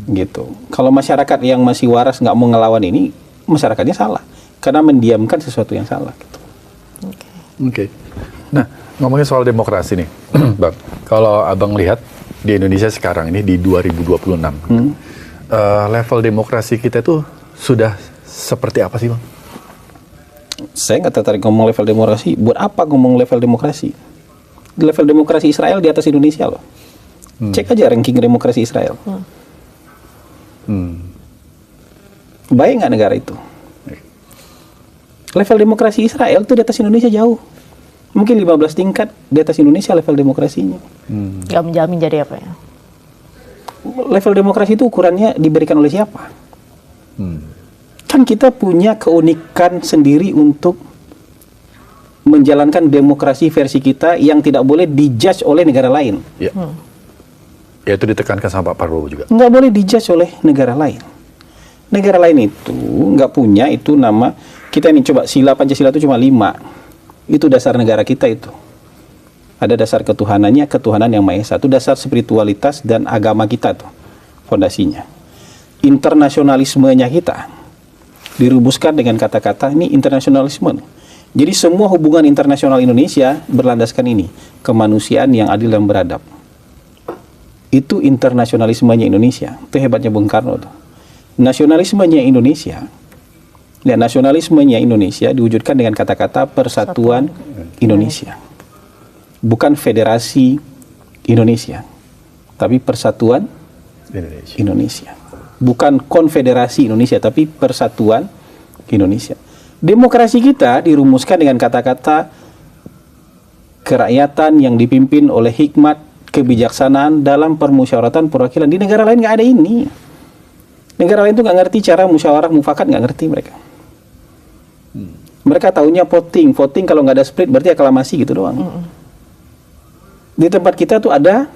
Gitu. Kalau masyarakat yang masih waras nggak mau ngelawan ini, masyarakatnya salah karena mendiamkan sesuatu yang salah. Gitu. Oke. Nah, ngomongin soal demokrasi nih, Bang. Kalau Abang lihat di Indonesia sekarang ini di 2026, level demokrasi kita itu sudah seperti apa sih, Bang? Saya nggak tertarik ngomong level demokrasi. Buat apa ngomong level demokrasi? Level demokrasi Israel di atas Indonesia loh. Cek aja ranking demokrasi Israel. Baik nggak negara itu? Level demokrasi Israel itu di atas Indonesia jauh. Mungkin 15 tingkat di atas Indonesia level demokrasinya. Nggak menjamin jadi apa ya? Level demokrasi itu ukurannya diberikan oleh siapa? Kan kita punya keunikan sendiri untuk menjalankan demokrasi versi kita yang tidak boleh dijudge oleh negara lain. Ya. Ya, itu ditekankan sama Pak Prabowo juga. Nggak boleh dijudge oleh negara lain. Negara lain itu nggak punya itu nama, kita ini coba sila Pancasila itu cuma 5. Itu dasar negara kita itu. Ada dasar ketuhanannya, ketuhanan yang Maha Esa. Itu dasar spiritualitas dan agama kita tuh, fondasinya. Internasionalismenya kita dirumuskan dengan kata-kata ini internasionalisme. Jadi semua hubungan internasional Indonesia berlandaskan ini, kemanusiaan yang adil dan beradab. Itu internasionalismenya Indonesia. Itu hebatnya Bung Karno tuh. Nasionalismenya Indonesia, dan nasionalismenya Indonesia diwujudkan dengan kata-kata Persatuan Indonesia. Bukan Federasi Indonesia, tapi Persatuan Indonesia. Bukan Konfederasi Indonesia, tapi Persatuan Indonesia. Demokrasi kita dirumuskan dengan kata-kata kerakyatan yang dipimpin oleh hikmat, kebijaksanaan dalam permusyawaratan perwakilan. Di negara lain nggak ada ini. Negara lain tuh nggak ngerti cara musyawarah mufakat, nggak ngerti mereka. Mereka taunya voting kalau nggak ada split berarti aklamasi gitu doang. Di tempat kita tuh ada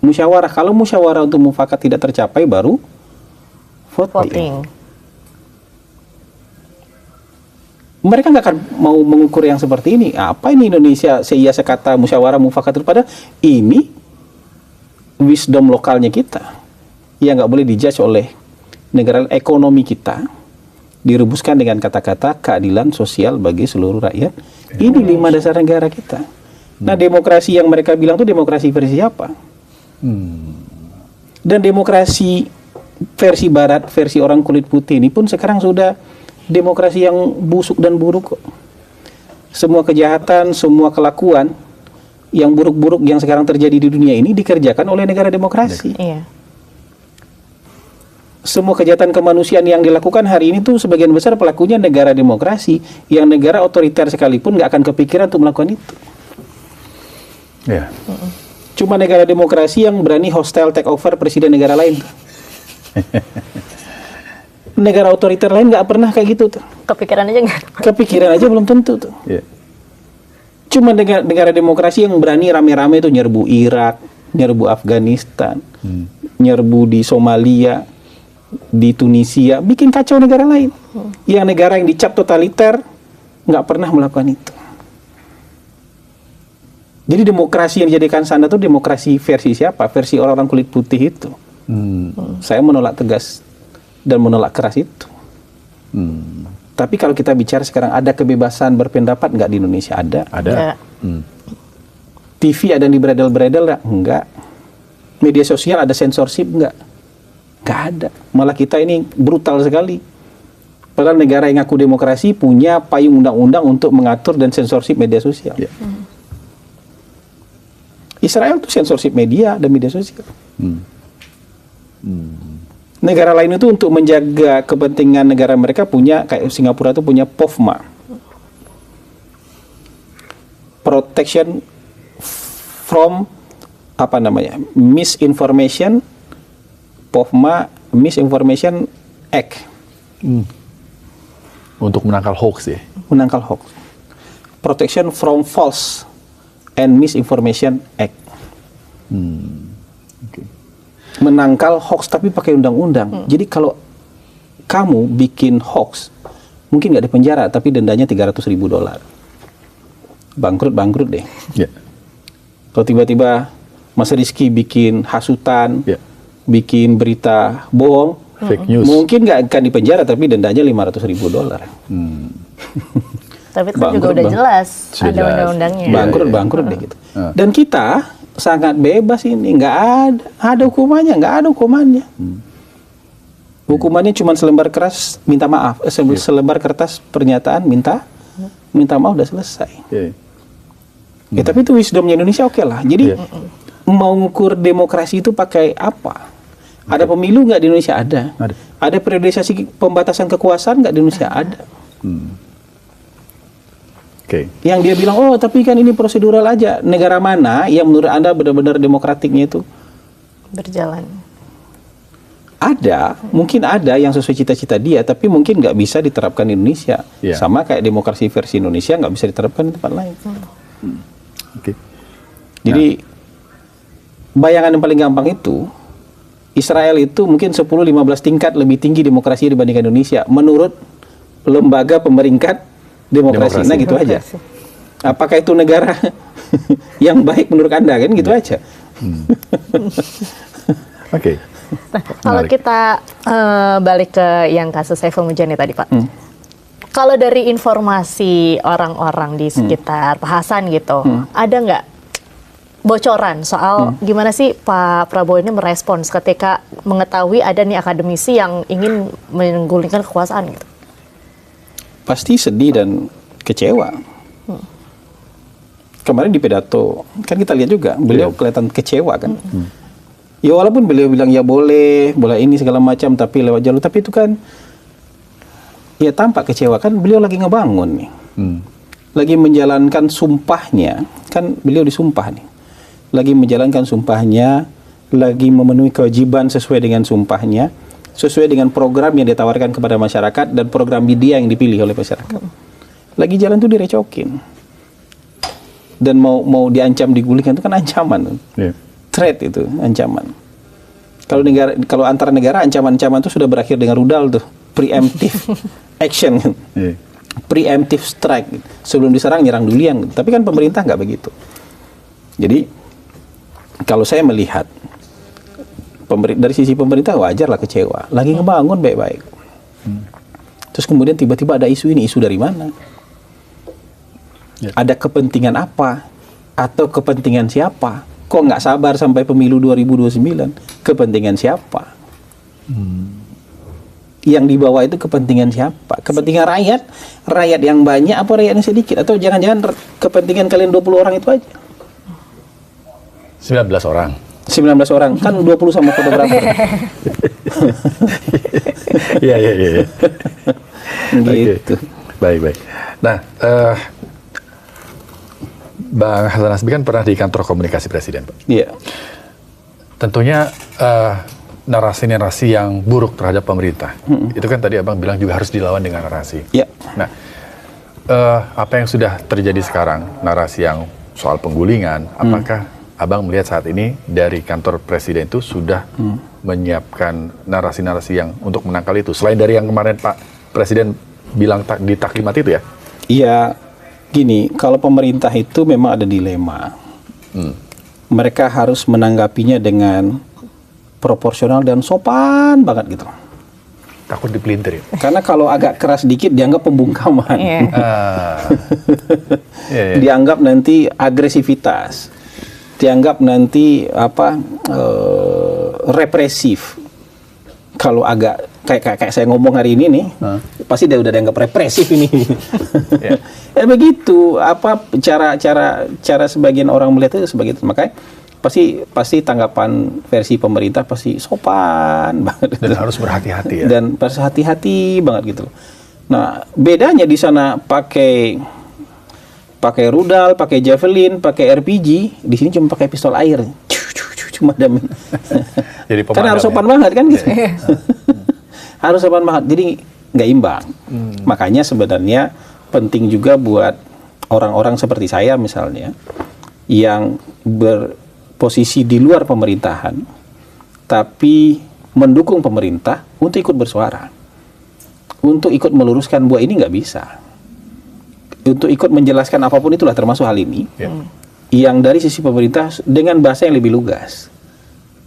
musyawarah. Kalau musyawarah untuk mufakat tidak tercapai baru voting. Mereka nggak akan mau mengukur yang seperti ini. Apa ini Indonesia seia sekata musyawarah mufakat itu? Padahal ini wisdom lokalnya kita yang nggak boleh dijudge oleh negara. Ekonomi kita dirumuskan dengan kata-kata keadilan sosial bagi seluruh rakyat. Ini 5 dasar negara kita. Nah, demokrasi yang mereka bilang itu demokrasi versi apa? Dan demokrasi versi barat, versi orang kulit putih ini pun sekarang sudah demokrasi yang busuk dan buruk kok. Semua kejahatan, semua kelakuan yang buruk-buruk yang sekarang terjadi di dunia ini dikerjakan oleh negara demokrasi. Iya. Semua kejahatan kemanusiaan yang dilakukan hari ini tuh sebagian besar pelakunya negara demokrasi, yang negara otoriter sekalipun nggak akan kepikiran untuk melakukan itu. Ya. Cuma negara demokrasi yang berani hostile take over presiden negara lain. Negara otoriter lain nggak pernah kayak gitu tuh. Kepikiran aja nggak? Kepikiran aja belum tentu tuh. Yeah. Cuma negara demokrasi yang berani rame-rame tuh nyerbu Irak, nyerbu Afghanistan, nyerbu di Somalia, di Tunisia, bikin kacau negara lain. Yang negara yang dicap totaliter nggak pernah melakukan itu. Jadi demokrasi yang dijadikan sandar itu demokrasi versi siapa? Versi orang-orang kulit putih itu. Saya menolak tegas dan menolak keras itu. Tapi kalau kita bicara sekarang ada kebebasan berpendapat nggak di Indonesia? Ada. Ada. TV ada yang diberedel-beredel nggak? Enggak. Media sosial ada censorship nggak? Nggak ada. Malah kita ini brutal sekali. Padahal negara yang ngaku demokrasi punya payung undang-undang untuk mengatur dan censorship media sosial. Yeah. Israel itu censorship media dan media sosial. Negara lain itu untuk menjaga kepentingan negara mereka punya, kayak Singapura itu punya POFMA, Protection from Misinformation, POFMA Misinformation Act. Untuk menangkal hoax ya. Menangkal hoax. Protection from False and Misinformation Act. Okay. Menangkal hoax tapi pakai undang-undang. Jadi kalau kamu bikin hoax, mungkin nggak di penjara, tapi dendanya $300.000. Bangkrut deh. Yeah. Kalau tiba-tiba Mas Rizky bikin hasutan, bikin berita bohong, Fake news. mungkin nggak akan dipenjara tapi dendanya $500.000. Tapi itu juga Bangkrut, udah Bang. jelas Sudah ada jelas. undang-undangnya. Iya, Bangkrut deh gitu. Dan kita sangat bebas ini, nggak ada hukumannya, Hukumannya cuma selembar keras minta maaf, selembar kertas pernyataan minta maaf udah selesai. Iya. Ya, tapi itu wisdomnya Indonesia oke lah. Jadi Iya. mau ngukur demokrasi itu pakai apa? Ada pemilu nggak di Indonesia? Ada. Ada periodisasi pembatasan kekuasaan nggak di Indonesia? Ada. Oke. Yang dia bilang, oh tapi kan ini prosedural aja. Negara mana yang menurut Anda benar-benar demokratiknya itu? Berjalan. Ada, mungkin ada yang sesuai cita-cita dia, tapi mungkin nggak bisa diterapkan di Indonesia. Iya. Sama kayak demokrasi versi Indonesia nggak bisa diterapkan di tempat lain. Oke. Jadi bayangan yang paling gampang itu Israel itu mungkin 10-15 tingkat lebih tinggi demokrasi dibandingkan Indonesia menurut lembaga pemeringkat demokrasi. Nah gitu aja. Apakah itu negara yang baik menurut Anda kan gitu aja. Oke. Nah, kalau Menarik. kita balik ke yang kasus Saiful Mujani tadi, Pak. Kalau dari informasi orang-orang di sekitar Pak Hasan gitu, ada nggak bocoran soal gimana sih Pak Prabowo ini merespons ketika mengetahui ada nih akademisi yang ingin menggulingkan kekuasaan gitu? Pasti sedih dan kecewa. Kemarin di pidato kan kita lihat juga beliau kelihatan kecewa kan. Ya walaupun beliau bilang ya boleh ini segala macam tapi lewat jalur, tapi itu kan ya tampak kecewa kan, beliau lagi ngebangun nih. Lagi menjalankan sumpahnya, kan beliau disumpah nih. Lagi menjalankan sumpahnya, lagi memenuhi kewajiban sesuai dengan sumpahnya, sesuai dengan program yang ditawarkan kepada masyarakat dan program dia yang dipilih oleh masyarakat. Lagi jalan tuh direcokin. Dan mau diancam digulingkan itu kan ancaman. Iya. Threat itu ancaman. Kalau antara negara ancaman-ancaman itu sudah berakhir dengan rudal tuh, preemptive action, Iya. preemptive strike. Sebelum diserang nyerang duluan. Tapi kan pemerintah nggak begitu. Jadi kalau saya melihat dari sisi pemerintah wajar lah kecewa. Lagi ngebangun baik-baik. Terus kemudian tiba-tiba ada isu ini, isu dari mana? Ya. Ada kepentingan apa? Atau kepentingan siapa? Kok nggak sabar sampai pemilu 2029? Kepentingan siapa? Yang dibawa itu kepentingan siapa? Kepentingan rakyat? Rakyat yang banyak apa rakyat yang sedikit? Atau jangan-jangan kepentingan kalian 20 orang itu aja? 19 orang. 19 orang, kan 20 sama fotografer. Iya. Gitu. Oke. Baik. Nah, Bang Hasan Hasbi kan pernah di kantor komunikasi Presiden, Pak. Iya. Tentunya narasi-narasi yang buruk terhadap pemerintah, itu kan tadi Abang bilang juga harus dilawan dengan narasi. Iya. Nah, apa yang sudah terjadi sekarang, narasi yang soal penggulingan, apakah Abang melihat saat ini dari kantor Presiden itu sudah menyiapkan narasi-narasi yang untuk menangkal itu? Selain dari yang kemarin Pak Presiden bilang di taklimat itu ya? Iya, gini, kalau pemerintah itu memang ada dilema. Mereka harus menanggapinya dengan proporsional dan sopan banget gitu. Takut dipelintir ya? Karena kalau agak keras dikit dianggap pembungkaman. Iya. Iya. Dianggap nanti agresivitas. Dianggap nanti represif. Kalau agak kayak saya ngomong hari ini nih, pasti dia udah dianggap represif ini. Begitu cara sebagian orang melihat itu sebagai itu. Makanya pasti tanggapan versi pemerintah pasti sopan banget. Dan harus berhati-hati ya. Dan harus hati-hati banget gitu. Nah, bedanya di sana pakai rudal, pakai javelin, pakai RPG, di sini cuma pakai pistol air. Cuma damin. Jadi Karena harus sopan banget kan gitu. Harus sopan banget. Jadi nggak imbang. Makanya sebenarnya penting juga buat orang-orang seperti saya misalnya yang berposisi di luar pemerintahan tapi mendukung pemerintah untuk ikut bersuara. Untuk ikut meluruskan bahwa ini nggak bisa. Untuk ikut menjelaskan apapun itulah termasuk hal ini. Yang dari sisi pemerintah dengan bahasa yang lebih lugas.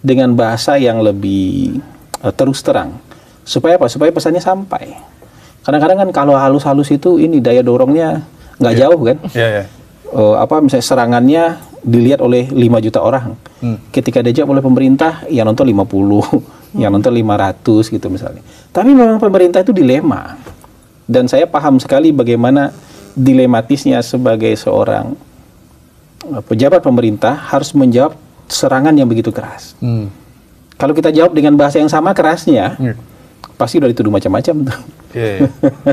dengan bahasa yang lebih terus terang. Supaya apa? Supaya pesannya sampai. Kadang-kadang kan kalau halus-halus itu ini daya dorongnya nggak jauh kan? Misalnya serangannya dilihat oleh 5 juta orang. Ketika dijawab oleh pemerintah, yang nonton 50, yang nonton 500 gitu misalnya. Tapi memang pemerintah itu dilema. Dan saya paham sekali bagaimana dilematisnya sebagai seorang pejabat pemerintah harus menjawab serangan yang begitu keras. Kalau kita jawab dengan bahasa yang sama kerasnya, pasti udah dituduh macam-macam tuh.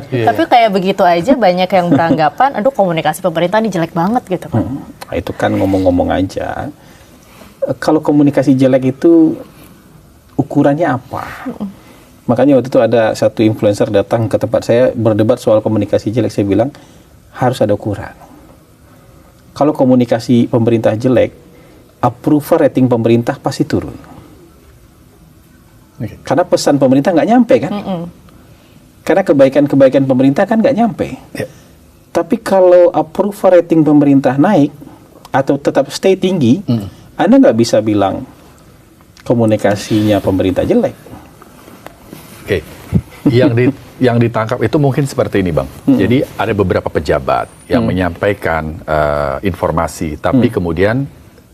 Tapi kayak begitu aja banyak yang beranggapan, aduh komunikasi pemerintah ini jelek banget gitu kan. Nah, itu kan ngomong-ngomong aja. Kalau komunikasi jelek itu ukurannya apa? Makanya waktu itu ada satu influencer datang ke tempat saya berdebat soal komunikasi jelek. Saya bilang harus ada ukuran. Kalau komunikasi pemerintah jelek, approval rating pemerintah pasti turun. Karena pesan pemerintah nggak nyampe kan? Karena kebaikan-kebaikan pemerintah kan nggak nyampe. Tapi kalau approval rating pemerintah naik atau tetap stay tinggi, Anda nggak bisa bilang komunikasinya pemerintah jelek. Oke. Yang ditangkap itu mungkin seperti ini, Bang. Jadi ada beberapa pejabat yang menyampaikan informasi, tapi kemudian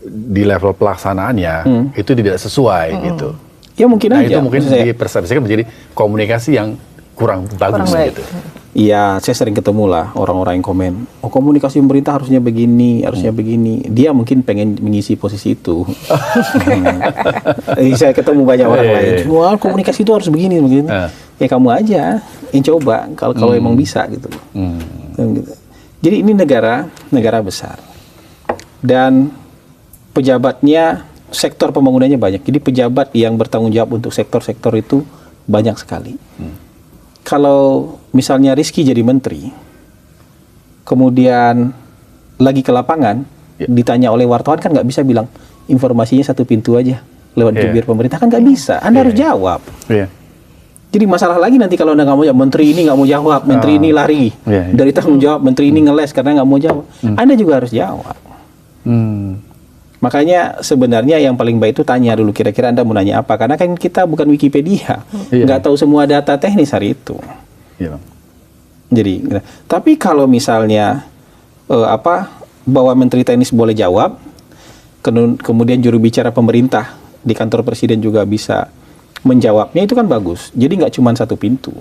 di level pelaksanaannya itu tidak sesuai gitu. Ya mungkin Nah, aja. itu mungkin dipersepsikan menjadi komunikasi yang kurang bagus gitu. Iya, saya sering ketemu lah orang-orang yang komen, oh komunikasi pemerintah harusnya begini, harusnya begini. Dia mungkin pengen mengisi posisi itu. Saya ketemu banyak orang lain, wah komunikasi itu harus begini. Ya kamu aja yang coba, kalau emang bisa gitu. Jadi ini negara besar. Dan pejabatnya, sektor pembangunannya banyak. Jadi pejabat yang bertanggung jawab untuk sektor-sektor itu banyak sekali. Kalau misalnya Rizky jadi menteri, kemudian lagi ke lapangan, ditanya oleh wartawan kan nggak bisa bilang informasinya satu pintu aja lewat jubir pemerintah, kan nggak bisa. Anda harus jawab. Jadi masalah lagi nanti kalau Anda nggak mau jawab, menteri ini nggak mau jawab, menteri ini lari dari tanggung jawab, menteri ini ngeles karena nggak mau jawab. Anda juga harus jawab. Makanya sebenarnya yang paling baik itu tanya dulu kira-kira Anda mau nanya apa, karena kan kita bukan Wikipedia, nggak tahu semua data teknis hari itu. Jadi, tapi kalau misalnya bahwa menteri teknis boleh jawab, kemudian juru bicara pemerintah di kantor presiden juga bisa menjawabnya, itu kan bagus. Jadi nggak cuma satu pintu,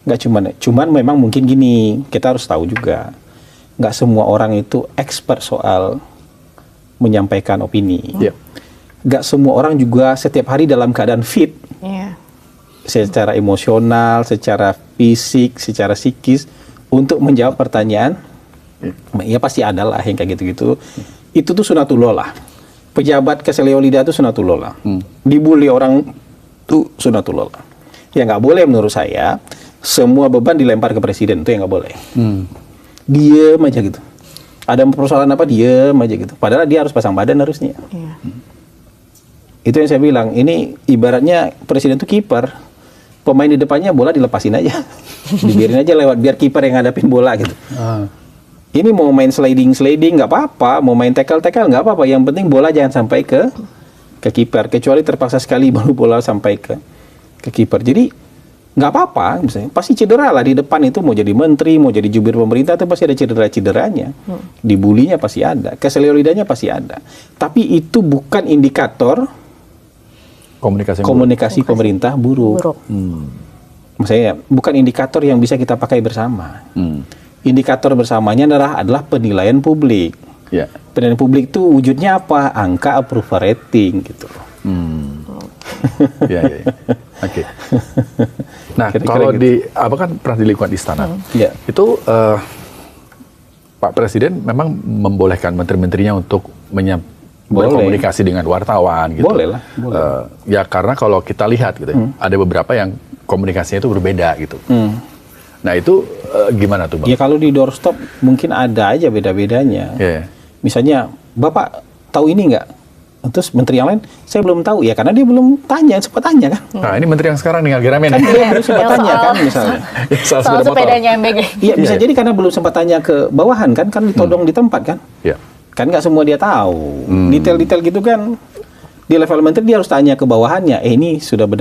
nggak cuman memang mungkin gini, kita harus tahu juga, nggak semua orang itu expert soal menyampaikan opini. Gak semua orang juga setiap hari dalam keadaan fit. Secara emosional, secara fisik, secara psikis untuk menjawab pertanyaan. Ya pasti ada lah yang kayak gitu-gitu. Itu tuh sunatullah lah. Pejabat keseleo lidah itu sunatullah lah. Dibully orang tuh sunatullah lah. Ya nggak boleh menurut saya semua beban dilempar ke presiden, itu yang nggak boleh. Diem aja gitu. Ada persoalan apa, diem aja gitu. Padahal dia harus pasang badan harusnya. Itu yang saya bilang, ini ibaratnya presiden itu kiper. Pemain di depannya bola dilepasin aja. Dibiarin aja lewat, biar kiper yang ngadapin bola gitu. Ini mau main sliding nggak apa-apa, mau main tackle nggak apa-apa. Yang penting bola jangan sampai ke kiper. Kecuali terpaksa sekali baru bola sampai ke kiper. Jadi nggak apa-apa, misalnya pasti cedera lah di depan itu, mau jadi menteri, mau jadi jubir pemerintah itu pasti ada cederanya, dibulinya pasti ada, keseleo lidahnya pasti ada. Tapi itu bukan indikator komunikasi pemerintah buruk. Maksudnya bukan indikator yang bisa kita pakai bersama. Indikator bersamanya adalah penilaian publik. Penilaian publik itu wujudnya apa? Angka approval rating gitu. Oke. Nah, kalau di apa kan pernah di lingkungan istana, itu Pak Presiden memang membolehkan menteri-menterinya untuk berkomunikasi dengan wartawan gitu. Boleh lah. Ya karena kalau kita lihat gitu, ada beberapa yang komunikasinya itu berbeda gitu. Nah itu gimana tuh, Bang? Ya kalau di doorstop mungkin ada aja beda-bedanya. Misalnya, Bapak tahu ini nggak? Terus menteri yang lain, saya belum tahu. Ya karena dia belum sempat tanya kan. Nah ini menteri yang sekarang nih lagi rame kan nih. dia belum sempat tanya kan misalnya. Soal sepedanya MBG. Iya bisa jadi karena belum sempat tanya ke bawahan kan ditodong di tempat kan. Kan nggak semua dia tahu. Detail-detail gitu kan Di level menteri dia harus tanya ke bawahannya, ini sudah benar